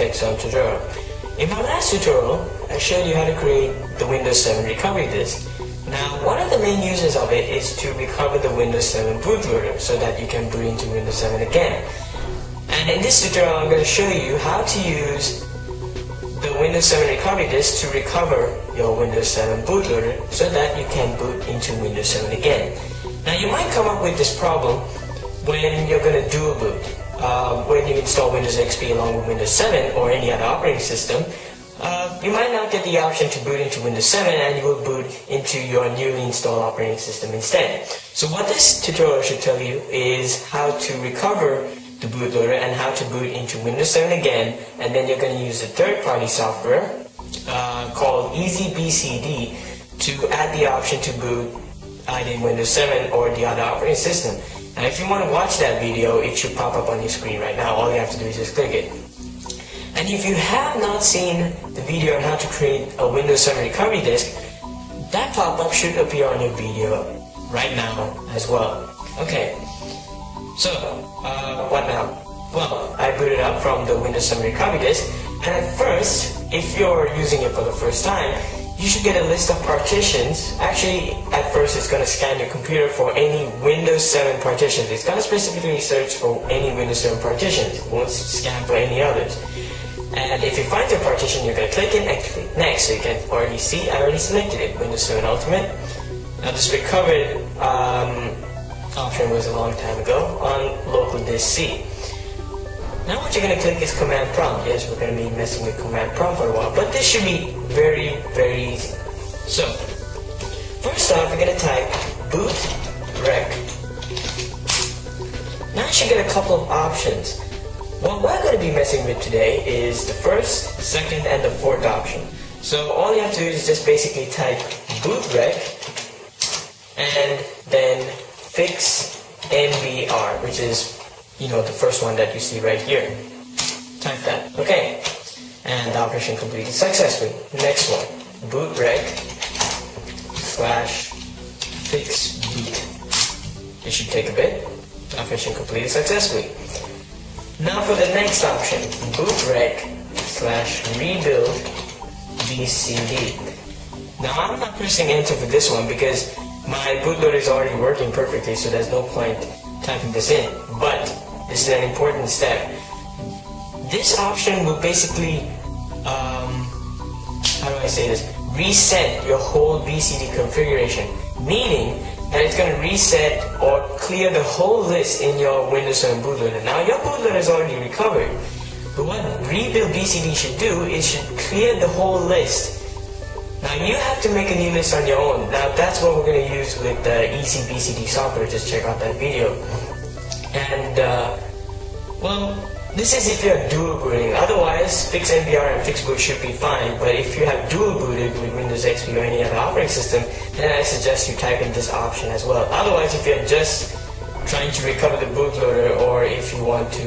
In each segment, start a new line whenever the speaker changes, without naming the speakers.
Tech Zone tutorial. In my last tutorial, I showed you how to create the Windows 7 recovery disk. Now, one of the main uses of it is to recover the Windows 7 bootloader so that you can boot into Windows 7 again. And in this tutorial, I'm going to show you how to use the Windows 7 recovery disk to recover your Windows 7 bootloader so that you can boot into Windows 7 again. Now, you might come up with this problem when you're going to dual boot. When you install Windows XP along with Windows 7 or any other operating system, you might not get the option to boot into Windows 7 and you will boot into your newly installed operating system instead. So what this tutorial should tell you is how to recover the bootloader and how to boot into Windows 7 again, and then you're going to use a third-party software called EasyBCD to add the option to boot either in Windows 7 or the other operating system. Now if you want to watch that video, it should pop up on your screen right now. All you have to do is just click it. And if you have not seen the video on how to create a Windows 7 recovery disk, that pop-up should appear on your video right now as well. Okay, so what now? Well, I booted up from the Windows 7 recovery disk, and at first, if you're using it for the first time, you should get a list of partitions. Actually, at first it's going to scan your computer for any Windows 7 partitions. It's going to specifically search for any Windows 7 partitions. It won't scan for any others. And if you find your partition, you're going to click it and click next. So you can already see, I already selected it, Windows 7 Ultimate. Now this recovered option was a long time ago on local disk C. Now what you're going to click is Command Prompt. Yes, we're going to be messing with Command Prompt for a while, but this should be very, very easy. So, first off, you're going to type boot rec. Now you should get a couple of options. What we're going to be messing with today is the first, second, and the fourth option. So all you have to do is just basically type boot rec and then fix MBR, which is the first one that you see right here. Type that. Okay. And the operation completed successfully. Next one. Boot rec / fix boot. It should take a bit. The operation completed successfully. Now for the next option. Boot rec / rebuild BCD. Now I'm not pressing enter for this one because my bootloader is already working perfectly, so there's no point typing this in. But this is an important step. This option will basically, how do I say this? Reset your whole BCD configuration, meaning that it's going to reset or clear the whole list in your Windows 7 bootloader. Now your bootloader is already recovered, but what rebuild BCD should do is should clear the whole list. Now you have to make a new list on your own. Now that's what we're going to use with the EasyBCD software. Just check out that video. And well, this is if you're dual booting. Otherwise, fix MBR and fix boot should be fine. But if you have dual booted with Windows XP or any other operating system, then I suggest you type in this option as well. Otherwise, if you're just trying to recover the bootloader, or if you want to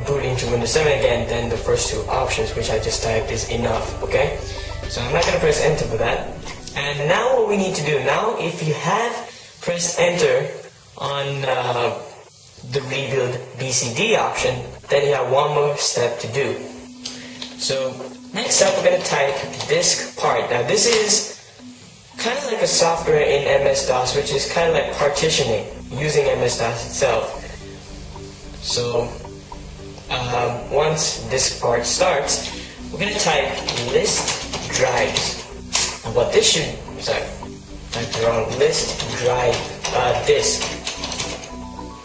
boot into Windows 7 again, then the first two options, which I just typed, is enough. Okay? So I'm not going to press enter for that. And now what we need to do now, if you have pressed enter on the rebuild BCD option, then you have one more step to do. So next up, we're going to type disk part. Now this is kind of like a software in MS-DOS, which is kind of like partitioning using MS-DOS itself. So once disk part starts, we're going to type list drives. And what this should, type the wrong, list drive disk.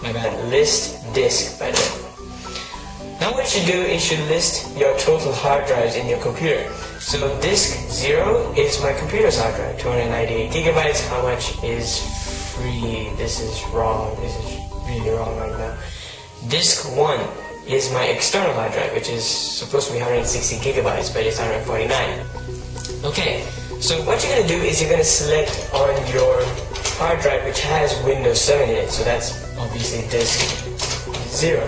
My bad, list disk, by the way. Now what you should do is you list your total hard drives in your computer. So disk 0 is my computer's hard drive, 298 gigabytes. How much is free? This is wrong. This is really wrong right now. Disk 1 is my external hard drive, which is supposed to be 160 gigabytes, but it's 149. Okay, so what you're going to do is you're going to select on your hard drive which has Windows 7 in it. So that's obviously disk 0.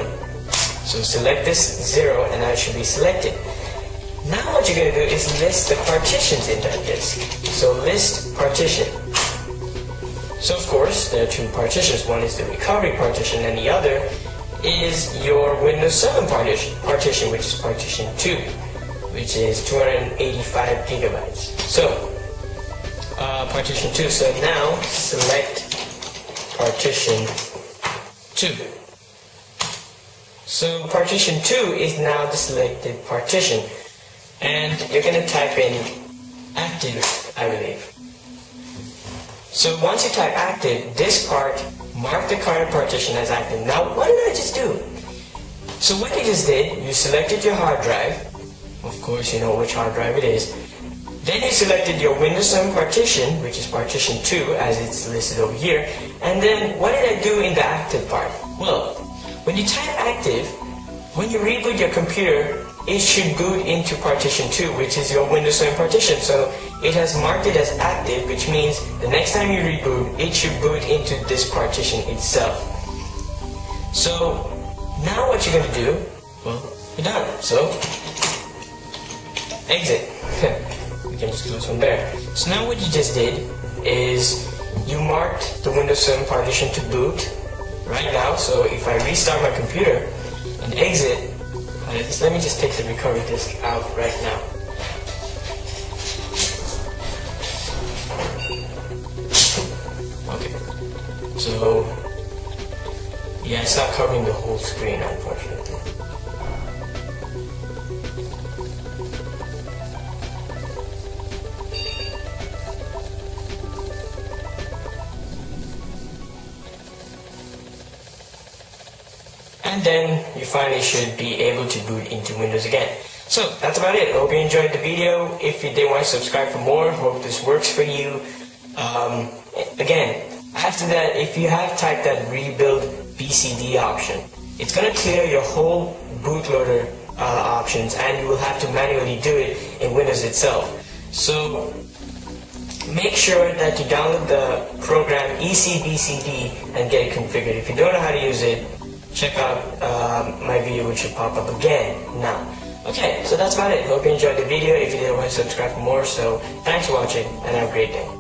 So select this 0 and that should be selected. Now what you're going to do is list the partitions in that disk. So list partition. So of course there are two partitions. One is the recovery partition and the other is your Windows 7 partition, which is partition 2, which is 285 gigabytes. So, partition 2. So now select partition 2. So partition 2 is now the selected partition, and you're going to type in active, I believe. So once you type active, this part, mark the current partition as active. Now what did I just do? So what you just did, you selected your hard drive. Of course you know which hard drive it is. Then you selected your Windows 7 partition, which is partition 2 as it's listed over here. And then what did I do in the active part? Well, when you type active, when you reboot your computer, it should boot into partition 2, which is your Windows 7 partition. So it has marked it as active, which means the next time you reboot, it should boot into this partition itself. So now what you're going to do, well, you're done. So exit. We can just close from there. So now what you just did is you marked the Windows 7 partition to boot right now. So if I restart my computer and exit, let me just take the recovery disk out right now. Okay, so yeah, it's not covering the whole screen, unfortunately. And then you finally should be able to boot into Windows again. So that's about it. I hope you enjoyed the video. If you did want to subscribe for more, hope this works for you. Again, after that, if you have typed that rebuild BCD option, it's going to clear your whole bootloader options, and you will have to manually do it in Windows itself. So make sure that you download the program ECBCD and get it configured. If you don't know how to use it, check out my video, which should pop up again now. Okay, so that's about it. Hope you enjoyed the video. If you did, want to subscribe for more. So thanks for watching, and have a great day.